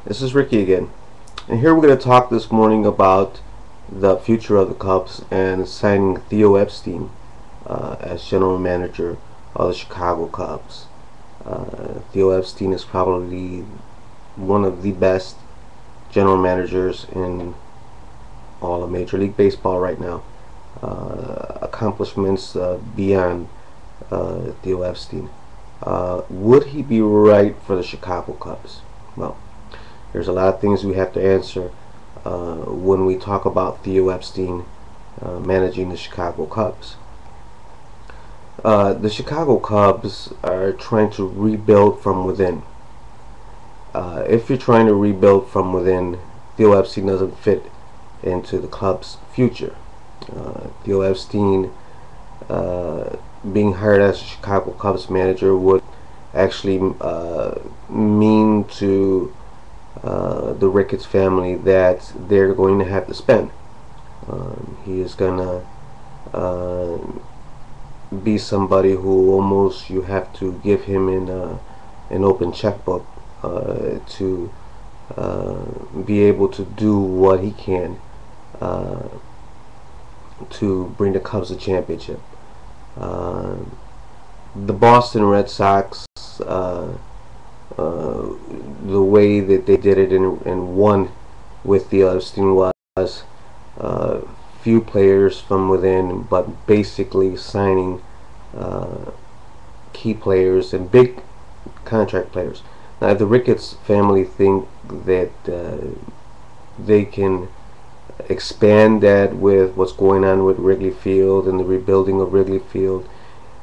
This is Ricky again, and here we're going to talk this morning about the future of the Cubs and signing Theo Epstein as general manager of the Chicago Cubs. Theo Epstein is probably one of the best general managers in all of Major League Baseball right now. Accomplishments beyond Theo Epstein. Would he be right for the Chicago Cubs? Well, there's a lot of things we have to answer when we talk about Theo Epstein managing the Chicago Cubs. The Chicago Cubs are trying to rebuild from within. If you're trying to rebuild from within, Theo Epstein doesn't fit into the club's future. Theo Epstein being hired as a Chicago Cubs manager would actually mean to the Ricketts family that they're going to have to spend. He is going to be somebody who almost you have to give him an open checkbook to be able to do what he can to bring the Cubs a championship. The Boston Red Sox, the way that they did it and won with the Epstein was few players from within, but basically signing key players and big contract players. Now, the Ricketts family think that they can expand that with what's going on with Wrigley Field and the rebuilding of Wrigley Field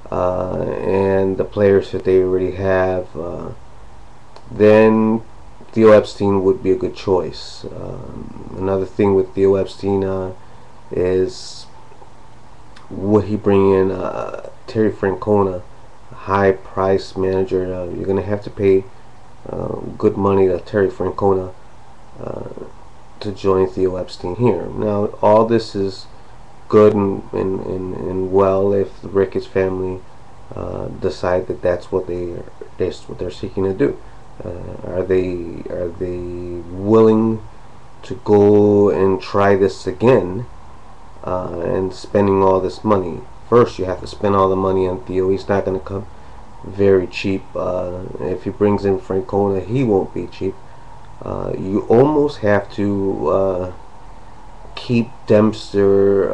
and the players that they already have, then Theo Epstein would be a good choice. Another thing with Theo Epstein is, would he bring in Terry Francona, a high price manager? You're going to have to pay good money to Terry Francona to join Theo Epstein here. Now, all this is good and well if the Ricketts family decide that that's what they're seeking to do. Are they willing to go and try this again and spending all this money? First, you have to spend all the money on Theo. He's not going to come very cheap. If he brings in Francona, he won't be cheap. You almost have to keep Dempster.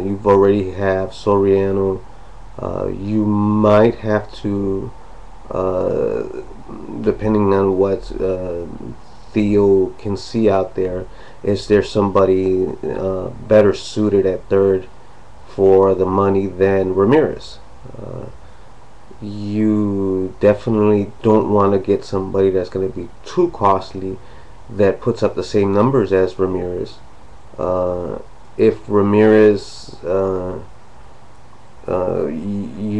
You've already have Soriano. You might have to, depending on what Theo can see out there, is there somebody better suited at third for the money than Ramirez? You definitely don't want to get somebody that's going to be too costly that puts up the same numbers as Ramirez. If Ramirez, you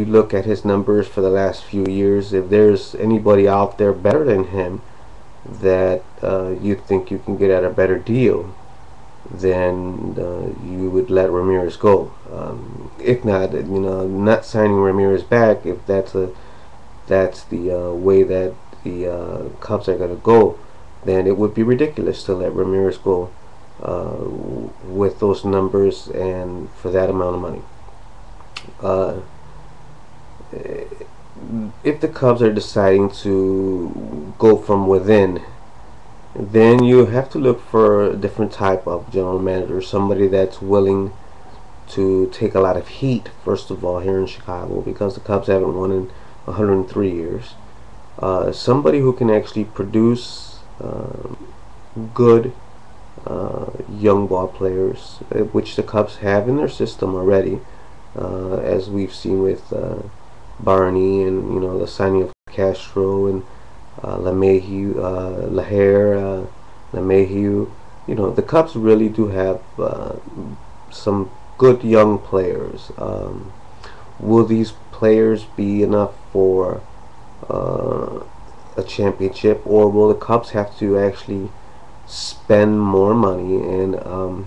look at his numbers for the last few years, if there's anybody out there better than him that you think you can get at a better deal, then you would let Ramirez go. If not, not signing Ramirez back, if that's the way that the Cubs are going to go, then it would be ridiculous to let Ramirez go with those numbers and for that amount of money. If the Cubs are deciding to go from within, then you have to look for a different type of general manager, somebody that's willing to take a lot of heat, first of all, here in Chicago, because the Cubs haven't won in 103 years. Somebody who can actually produce good young ball players, which the Cubs have in their system already, as we've seen with Barney and the signing of Castro and LeMahieu, LeMahieu. The Cubs really do have some good young players. Will these players be enough for a championship, or will the Cubs have to actually spend more money and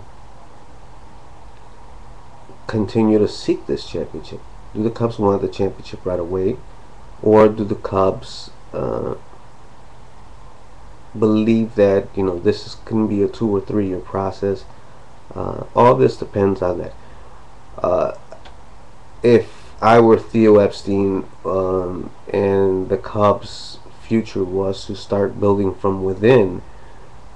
continue to seek this championship? Do the Cubs want the championship right away, or do the Cubs believe that this can be a 2 or 3 year process. All this depends on that. Uh, if I were Theo Epstein, and the Cubs' future was to start building from within,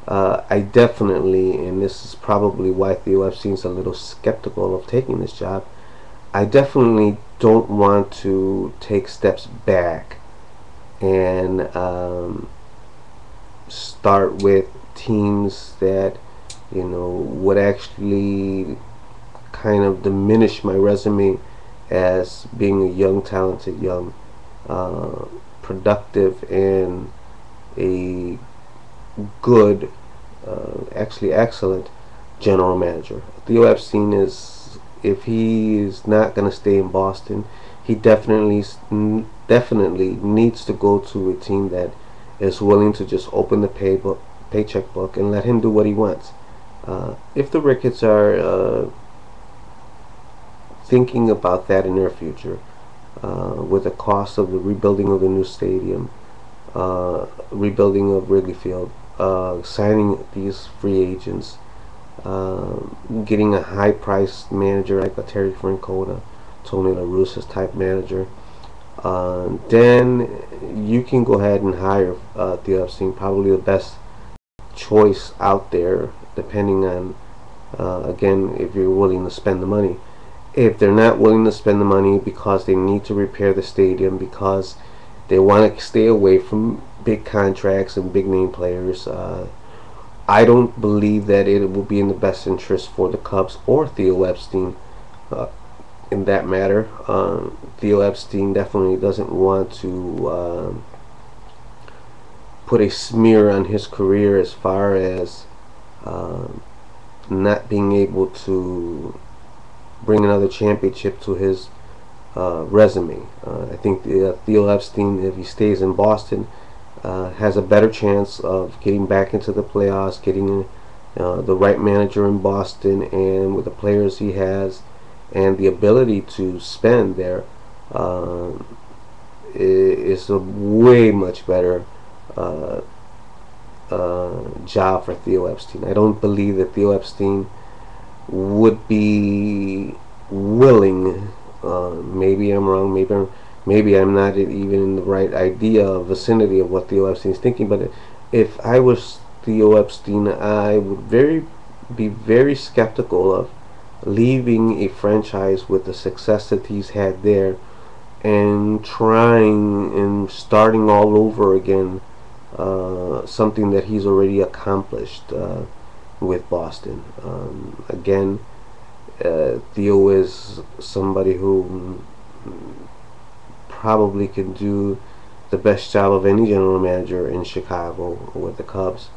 I definitely, and this is probably why Theo Epstein's a little skeptical of taking this job, I definitely don't want to take steps back and start with teams that would actually kind of diminish my resume as being a young, talented, young, productive, and a good, actually excellent general manager. Theo Epstein is, if he is not going to stay in Boston, he definitely needs to go to a team that is willing to just open the paycheck book and let him do what he wants. If the Ricketts are thinking about that in their future, with the cost of the rebuilding of the new stadium, rebuilding of Wrigley Field, signing these free agents, getting a high-priced manager like a Terry Francona, Tony La Russa's type manager, then you can go ahead and hire Theo Epstein, probably the best choice out there, depending on, again, if you're willing to spend the money. If they're not willing to spend the money because they need to repair the stadium, because they want to stay away from big contracts and big name players, I don't believe that it will be in the best interest for the Cubs or Theo Epstein, in that matter. Theo Epstein definitely doesn't want to put a smear on his career as far as not being able to bring another championship to his resume. I think Theo Epstein, if he stays in Boston, has a better chance of getting back into the playoffs, getting the right manager in Boston, and with the players he has and the ability to spend there, is a way much better job for Theo Epstein. I don't believe that Theo Epstein would be willing. Maybe I'm wrong. Maybe I'm not even in the right idea, vicinity of what Theo Epstein's thinking. But if I was Theo Epstein, I would be very skeptical of leaving a franchise with the success that he's had there and trying and starting all over again, something that he's already accomplished with Boston. Again, Theo is somebody who probably can do the best job of any general manager in Chicago with the Cubs,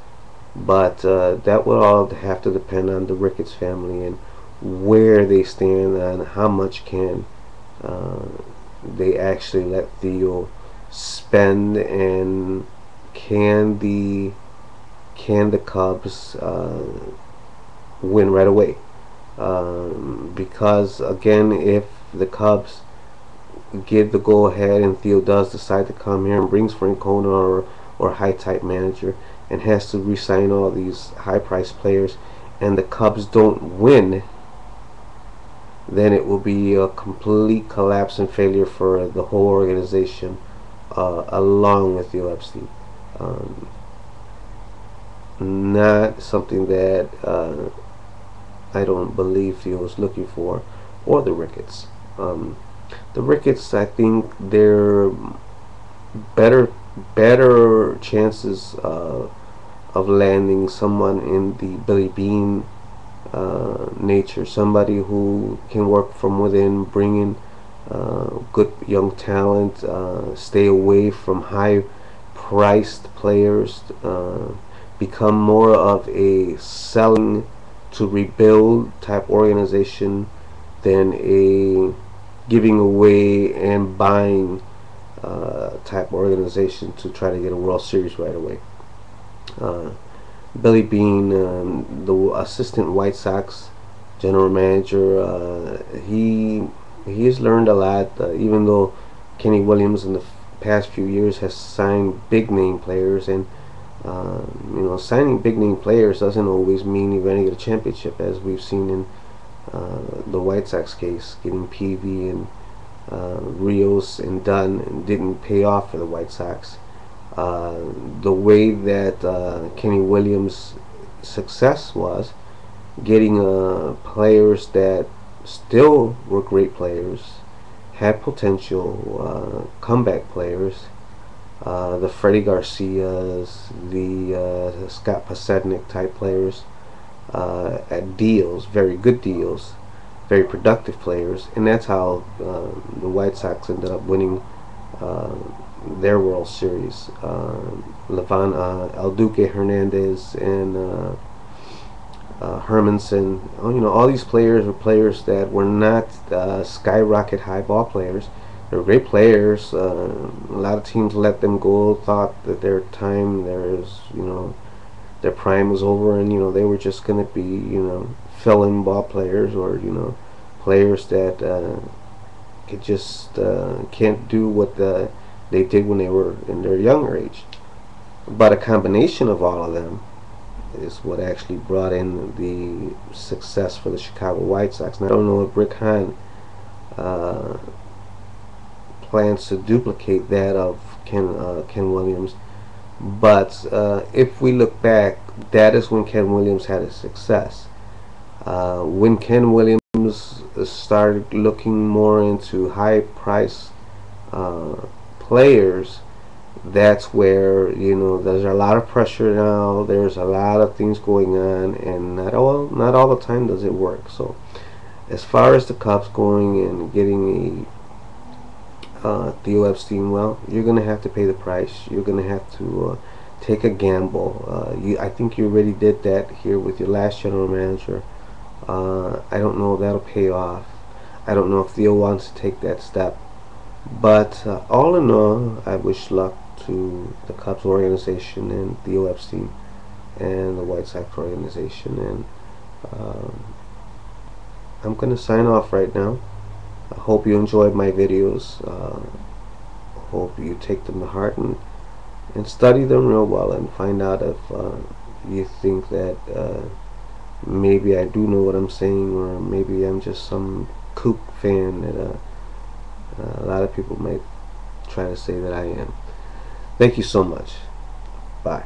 but that will all have to depend on the Ricketts family and where they stand on how much can they actually let Theo spend, and can the Cubs win right away. Because again, if the Cubs give the go ahead and Theo does decide to come here and brings Francona or high type manager and has to re-sign all these high priced players, and the Cubs don't win, then it will be a complete collapse and failure for the whole organization, along with Theo Epstein. Not something that I don't believe Theo was looking for, or the Ricketts. The Ricketts, I think they're better chances of landing someone in the Billy Bean nature, somebody who can work from within, bring in good young talent, stay away from high-priced players, become more of a selling to rebuild type organization than a giving away and buying type organization to try to get a World Series right away. Billy Bean, the assistant White Sox general manager, he has learned a lot, even though Kenny Williams in the past few years has signed big name players, and Signing big name players doesn't always mean you're going to get a championship, as we've seen in the White Sox case. Getting Peavy and Rios and Dunn didn't pay off for the White Sox. The way that Kenny Williams' success was getting players that still were great players, had potential, comeback players, the Freddie Garcias, the Scott Pasednik type players, at deals, very good deals, very productive players, and that's how the White Sox ended up winning uh, their World Series. Levan El Duque Hernandez and Hermanson. All these players were players that were not skyrocket high ball players. They were great players. A lot of teams let them go, thought that their time, their prime was over, and they were just going to be fill-in ball players, or players that could just can't do what they did when they were in their younger age. But a combination of all of them is what actually brought in the success for the Chicago White Sox. Now, I don't know if Rick Hahn uh, plans to duplicate that of Ken Williams, but if we look back, that is when Ken Williams had his success. When Ken Williams started looking more into high price players, that's where there's a lot of pressure now. There's a lot of things going on, and not all the time does it work. So as far as the Cubs going and getting Theo Epstein, well, you're gonna have to pay the price. You're gonna have to take a gamble. I think you already did that here with your last general manager. I don't know if that'll pay off. I don't know if Theo wants to take that step. But all in all, I wish luck to the Cubs organization and Theo Epstein and the White Sox organization. And I'm going to sign off right now. I hope you enjoyed my videos. Hope you take them to heart and study them real well and find out if you think that maybe I do know what I'm saying, or maybe I'm just some kook fan that a lot of people might try to say that I am. Thank you so much. Bye.